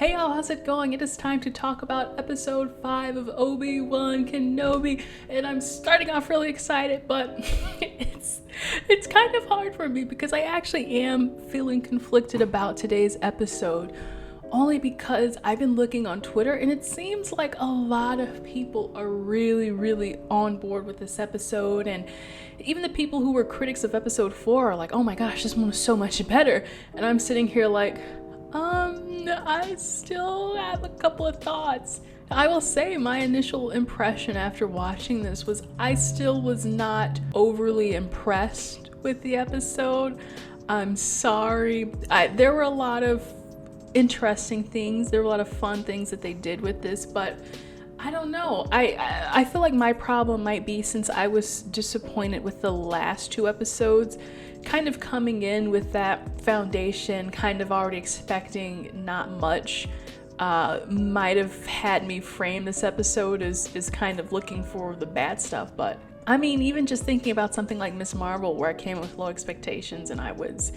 Hey y'all, how's it going? It is time to talk about episode 5 of Obi-Wan Kenobi, and I'm starting off really excited, but it's kind of hard for me because I actually am feeling conflicted about today's episode, only because I've been looking on Twitter and it seems like a lot of people are really on board with this episode, and even the people who were critics of episode 4 are like, oh my gosh, this one was so much better, and I'm sitting here like, I still have a couple of thoughts. I will say my initial impression after watching this was I still was not overly impressed with the episode. I'm sorry. There were a lot of interesting things. There were a lot of fun things that they did with this, but I don't know. I feel like my problem might be, since I was disappointed with the last 2 episodes, kind of coming in with that foundation, kind of already expecting not much, might have had me frame this episode as kind of looking for the bad stuff. But I mean, even just thinking about something like Miss Marvel, where I came with low expectations and I was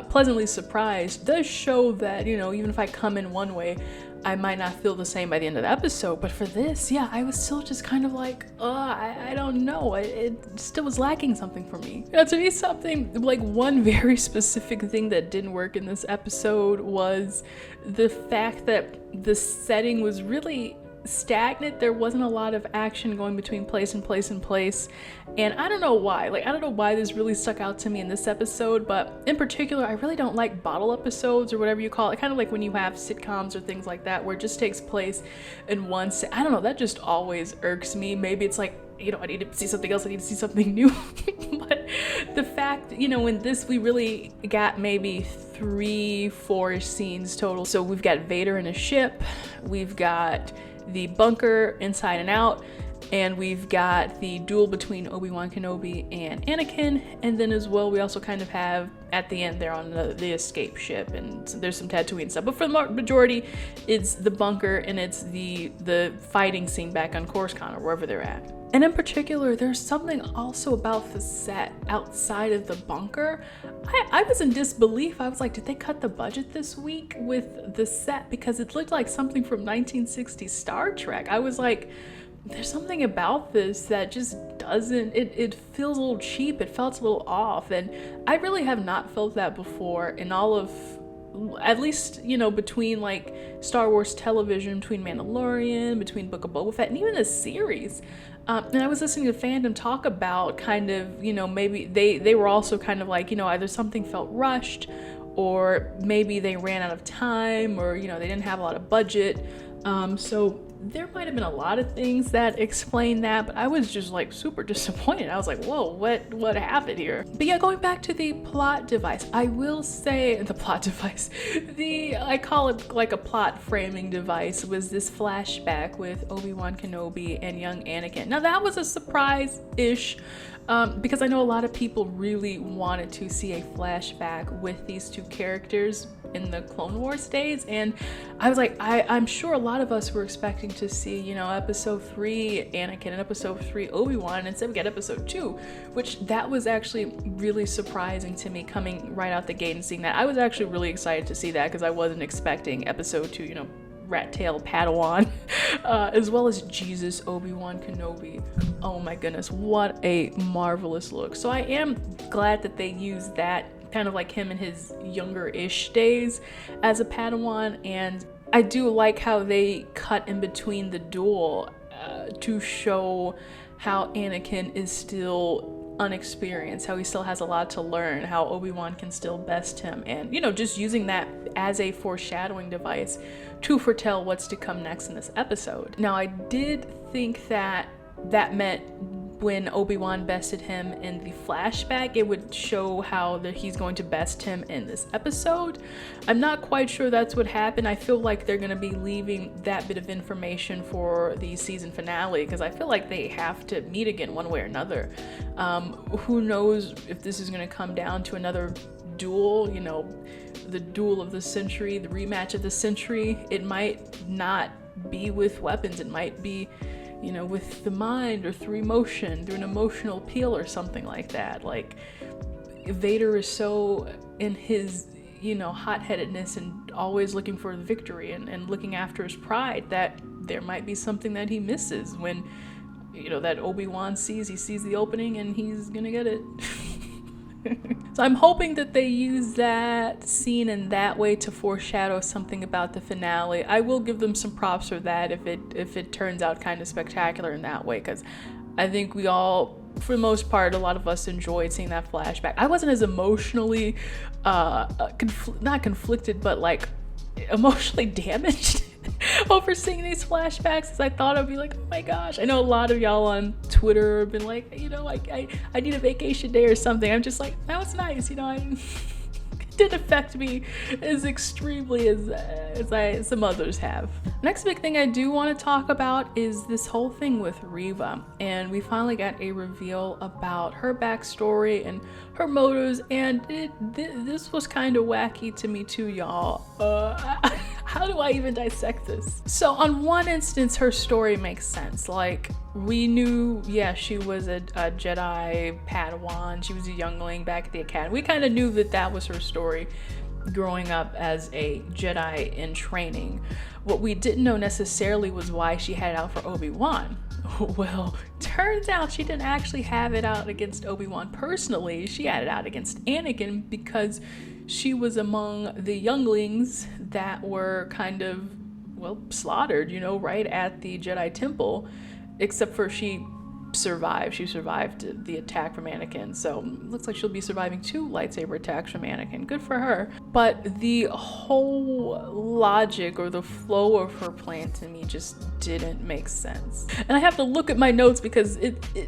pleasantly surprised, does show that, you know, even if I come in one way, I might not feel the same by the end of the episode. But for this, yeah, I was still just kind of like, I don't know. It still was lacking something for me. You know, to me, something like one very specific thing that didn't work in this episode was the fact that the setting was really stagnant. There wasn't a lot of action going between place and place and place, and I don't know why. I don't know why this really stuck out to me in this episode, but in particular, I really don't like bottle episodes or whatever you call it. Kind of like when you have sitcoms or things like that where it just takes place in one I don't know, that just always irks me. Maybe it's like, you know, I need to see something else, I need to see something new. But the fact, you know, in this we really got maybe 3-4 scenes total. So we've got Vader in a ship, we've got the bunker inside and out, and we've got the duel between Obi-Wan Kenobi and Anakin, and then as well we also kind of have at the end there on the escape ship, and there's some Tatooine stuff, but for the majority it's the bunker and it's the fighting scene back on Coruscant or wherever they're at. And in particular, there's something also about the set outside of the bunker. I was in disbelief. I was like, did they cut the budget this week with the set? Because it looked like something from 1960s Star Trek. I was like, there's something about this that just doesn't, it feels a little cheap. It felt a little off. And I really have not felt that before in all of, at least, you know, between like Star Wars television, between Mandalorian, between Book of Boba Fett, and even the series. And I was listening to fandom talk about kind of, you know, maybe they were also kind of like, you know, either something felt rushed or maybe they ran out of time, or, you know, they didn't have a lot of budget. So there might have been a lot of things that explain that, but I was just like super disappointed. I was like, whoa, what happened here? But yeah, going back to the plot device, I will say the plot device, I call it like a plot framing device, was this flashback with Obi-Wan Kenobi and young Anakin. Now that was a surprise-ish, because I know a lot of people really wanted to see a flashback with these 2 characters in the Clone Wars days, and I was like, I'm sure a lot of us were expecting to see, you know, episode 3 Anakin and episode 3 Obi-Wan, and instead we got episode 2, which that was actually really surprising to me coming right out the gate and seeing that. I was actually really excited to see that because I wasn't expecting episode 2, you know, rat tail Padawan, as well as Jesus Obi-Wan Kenobi. Oh my goodness, what a marvelous look. So I am glad that they used that, kind of like him in his younger-ish days as a Padawan, and I do like how they cut in between the duel to show how Anakin is still unexperienced, how he still has a lot to learn, how Obi-Wan can still best him, and, you know, just using that as a foreshadowing device to foretell what's to come next in this episode. Now, I did think that meant when Obi-Wan bested him in the flashback, it would show how he's going to best him in this episode. I'm not quite sure that's what happened. I feel like they're going to be leaving that bit of information for the season finale, because I feel like they have to meet again one way or another. Who knows if this is going to come down to another duel, you know, the duel of the century, the rematch of the century. It might not be with weapons. It might be, you know, with the mind or through emotion, through an emotional appeal or something like that. Like, Vader is so in his, hot-headedness and always looking for the victory and looking after his pride, that there might be something that he misses when, that Obi-Wan sees the opening and he's gonna get it. So I'm hoping that they use that scene in that way to foreshadow something about the finale. I will give them some props for that if it turns out kind of spectacular in that way, because I think we all, for the most part, a lot of us enjoyed seeing that flashback. I wasn't as emotionally not conflicted, but like emotionally damaged over seeing these flashbacks as I thought I'd be like, oh my gosh. I know a lot of y'all on Twitter have been like, I need a vacation day or something. I'm just like, that was nice, it didn't affect me as extremely as some others have. Next big thing I do want to talk about is this whole thing with Riva, and we finally got a reveal about her backstory and her motives, and this was kind of wacky to me too, y'all. How do I even dissect this? So on one instance, her story makes sense. Like, we knew, she was a Jedi Padawan. She was a youngling back at the academy. We kind of knew that was her story growing up as a Jedi in training. What we didn't know necessarily was why she had it out for Obi-Wan. Well, turns out she didn't actually have it out against Obi-Wan personally. She had it out against Anakin because she was among the younglings that were kind of, slaughtered, right at the Jedi Temple, except for she survived. She survived the attack from Anakin, so looks like she'll be surviving 2 lightsaber attacks from Anakin. Good for her. But the whole logic or the flow of her plan to me just didn't make sense. And I have to look at my notes because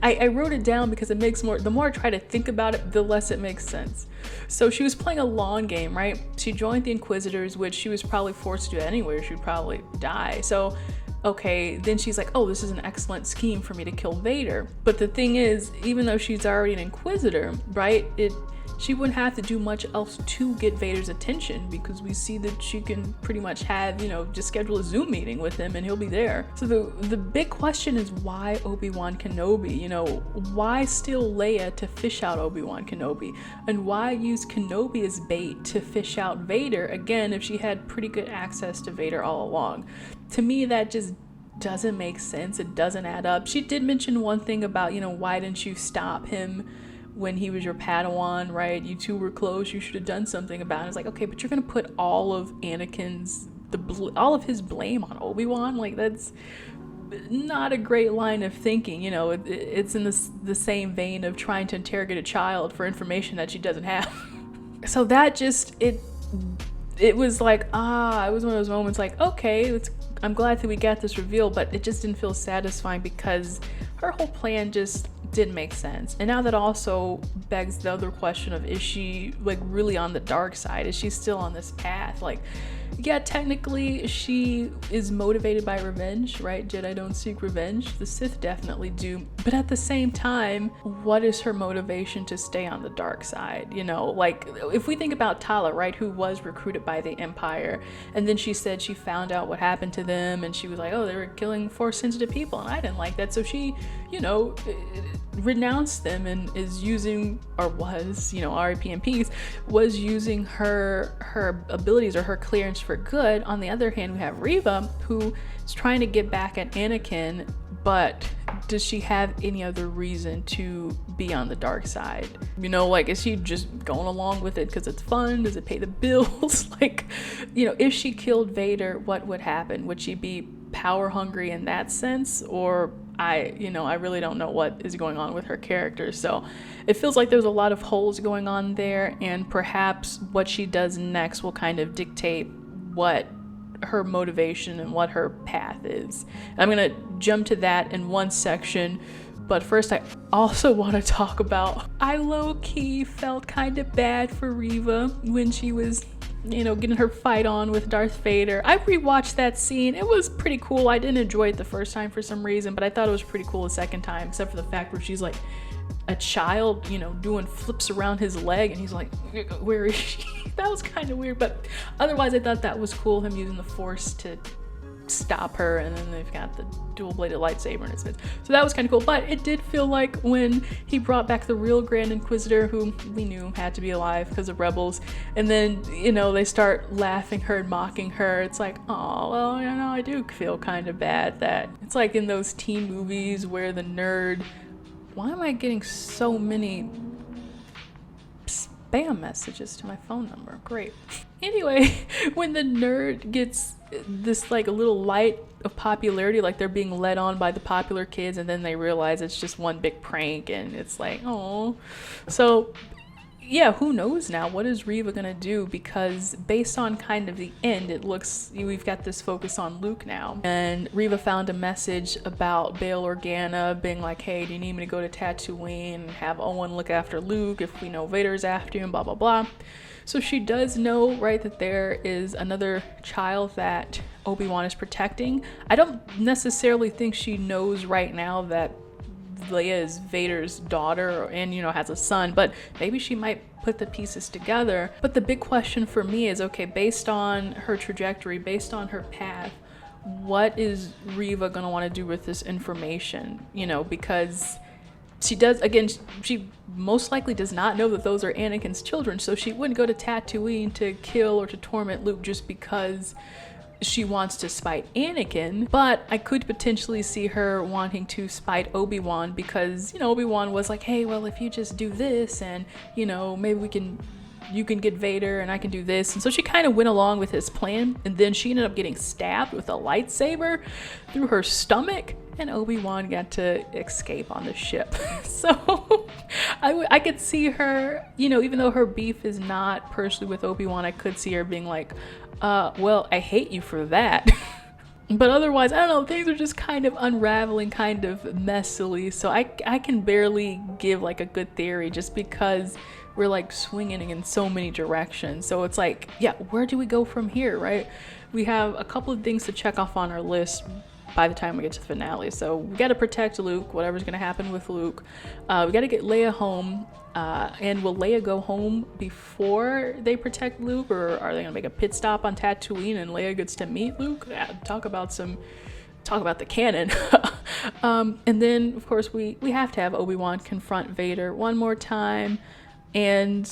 I wrote it down because it makes more, the more I try to think about it, the less it makes sense. So she was playing a long game, right? She joined the Inquisitors, which she was probably forced to do anyway, she'd probably die. So okay, then she's like, oh, this is an excellent scheme for me to kill Vader. But the thing is, even though she's already an Inquisitor, right, she wouldn't have to do much else to get Vader's attention, because we see that she can pretty much have, just schedule a Zoom meeting with him and he'll be there. So the big question is, why Obi-Wan Kenobi? Why steal Leia to fish out Obi-Wan Kenobi? And why use Kenobi as bait to fish out Vader, again, if she had pretty good access to Vader all along? To me, that just doesn't make sense. It doesn't add up. She did mention one thing about, why didn't you stop him when he was your Padawan, right? You two were close. You should have done something about it. It's like, okay, but you're going to put all of all of his blame on Obi-Wan? Like, that's not a great line of thinking. It's in the same vein of trying to interrogate a child for information that she doesn't have. So that just, it was like, it was one of those moments like, okay, I'm glad that we got this reveal, but it just didn't feel satisfying because her whole plan just didn't make sense. And now that also begs the other question of, is she like really on the dark side? Is she still on this path? Like, yeah, technically she is motivated by revenge, right? Jedi don't seek revenge. The Sith definitely do. But at the same time, what is her motivation to stay on the dark side? Like, if we think about Tala, right, who was recruited by the Empire, and then she said she found out what happened to them, and she was like, oh, they were killing Force-sensitive people, and I didn't like that. So she, renounced them and is using, or was, RIP in peace, was using her abilities or her clearance for good. On the other hand, we have Riva, who is trying to get back at Anakin, but does she have any other reason to be on the dark side? Like, is she just going along with it because it's fun? Does it pay the bills? Like, if she killed Vader, what would happen? Would she be power hungry in that sense? Or I really don't know what is going on with her character. So it feels like there's a lot of holes going on there, and perhaps what she does next will kind of dictate what her motivation and what her path is. I'm gonna jump to that in one section, but first I also want to talk about, I low-key felt kind of bad for Riva when she was getting her fight on with Darth Vader. I rewatched that scene. It was pretty cool. I didn't enjoy it the first time for some reason, but I thought it was pretty cool the second time, except for the fact where she's like a child, doing flips around his leg, and he's like, where is she? That was kind of weird, but otherwise I thought that was cool, him using the Force to stop her, and then they've got the dual-bladed lightsaber in his fist. So that was kind of cool, but it did feel like when he brought back the real Grand Inquisitor, who we knew had to be alive because of Rebels, and then, you know, they start laughing her and mocking her, it's like, oh, well, you know, I do feel kind of bad that it's like in those teen movies where the nerd, why am I getting so many spam messages to my phone number? Great. Anyway, when the nerd gets this like a little light of popularity, like they're being led on by the popular kids, and then they realize it's just one big prank, and it's like, oh. So yeah, who knows now? What is Riva gonna do? Because based on kind of the end, it looks, we've got this focus on Luke now. And Riva found a message about Bail Organa being like, hey, do you need me to go to Tatooine and have Owen look after Luke if we know Vader's after you and blah, blah, blah. So she does know, right, that there is another child that Obi-Wan is protecting. I don't necessarily think she knows right now that Leia is Vader's daughter and, you know, has a son, but maybe she might put the pieces together. But the big question for me is, okay, based on her trajectory, based on her path, what is Riva gonna want to do with this information? You know, because she does, again, she most likely does not know that those are Anakin's children, so she wouldn't go to Tatooine to kill or to torment Luke just because she wants to spite Anakin. But I could potentially see her wanting to spite Obi-Wan because, you know, Obi-Wan was like, hey, well, if you just do this and, you know, maybe you can get Vader and I can do this. And so she kind of went along with his plan, and then she ended up getting stabbed with a lightsaber through her stomach, and Obi-Wan got to escape on the ship. So I could see her, you know, even though her beef is not personally with Obi-Wan, I could see her being like, well, I hate you for that. But otherwise, I don't know, things are just kind of unraveling kind of messily. So I can barely give like a good theory just because we're like swinging in so many directions. So it's like, yeah, where do we go from here, right? We have a couple of things to check off on our list by the time we get to the finale. So we got to protect Luke, whatever's going to happen with Luke. We got to get Leia home. And will Leia go home before they protect Luke, or are they going to make a pit stop on Tatooine and Leia gets to meet Luke? Yeah, talk about the canon. And then, of course, we have to have Obi-Wan confront Vader one more time. And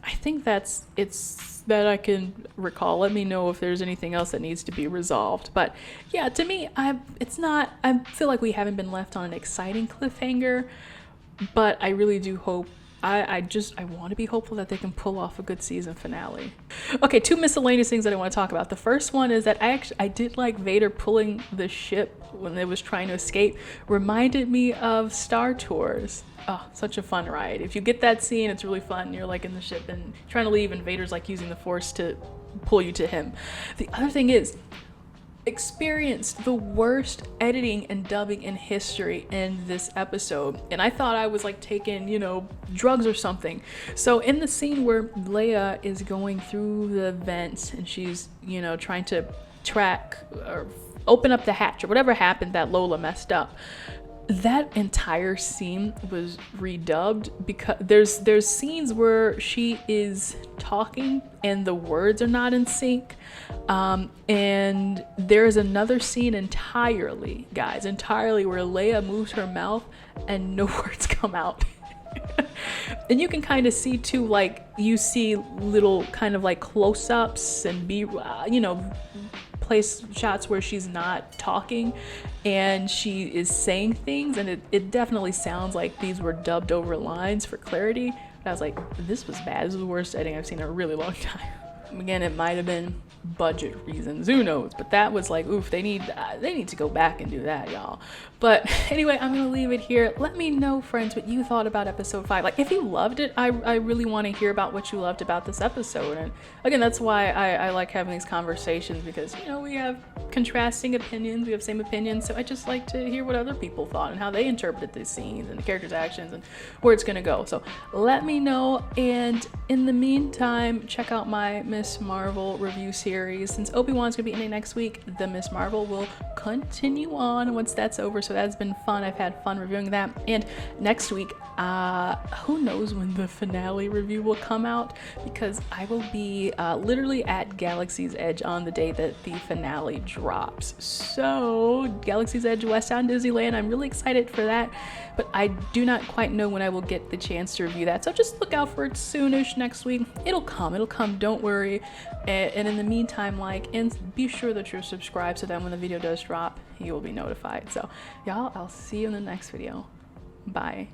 I think it's that I can recall. Let me know if there's anything else that needs to be resolved. But yeah, to me, I feel like we haven't been left on an exciting cliffhanger, but I really do hope, I want to be hopeful that they can pull off a good season finale. Okay, two miscellaneous things that I want to talk about. The first one is that I did like Vader pulling the ship when it was trying to escape. Reminded me of Star Tours. Oh, such a fun ride. If you get that scene, it's really fun. You're like in the ship and trying to leave, and Vader's like using the Force to pull you to him. The other thing is, experienced the worst editing and dubbing in history in this episode, and I thought I was like taking, you know, drugs or something. So in the scene where Leia is going through the vents and she's, you know, trying to track or open up the hatch or whatever happened that Lola messed up, that entire scene was redubbed because there's scenes where she is talking and the words are not in sync, and there's another scene entirely where Leia moves her mouth and no words come out. And you can kind of see too, like you see little kind of like close-ups and place shots where she's not talking and she is saying things, and it definitely sounds like these were dubbed over lines for clarity. But I was like, this was bad. This was the worst editing I've seen in a really long time. Again, it might have been budget reasons, who knows, but that was like, oof, they need to go back and do that, y'all. But anyway, I'm gonna leave it here. Let me know, friends, what you thought about episode 5. Like, if you loved it, I really want to hear about what you loved about this episode. And again, that's why I like having these conversations, because, you know, we have contrasting opinions, we have same opinions, so I just like to hear what other people thought and how they interpreted these scenes and the characters' actions and where it's gonna go. So let me know, and in the meantime, check out my Miss Marvel review series series. Since Obi-Wan's gonna be ending next week, the Miss Marvel will continue on once that's over. So that's been fun. I've had fun reviewing that. And next week, who knows when the finale review will come out, because I will be literally at Galaxy's Edge on the day that the finale drops. So Galaxy's Edge, West Town Disneyland, I'm really excited for that, but I do not quite know when I will get the chance to review that. So just look out for it soonish next week. It'll come, don't worry. And in the meantime, like, and be sure that you're subscribed so that when the video does drop, you will be notified. So y'all, I'll see you in the next video. Bye.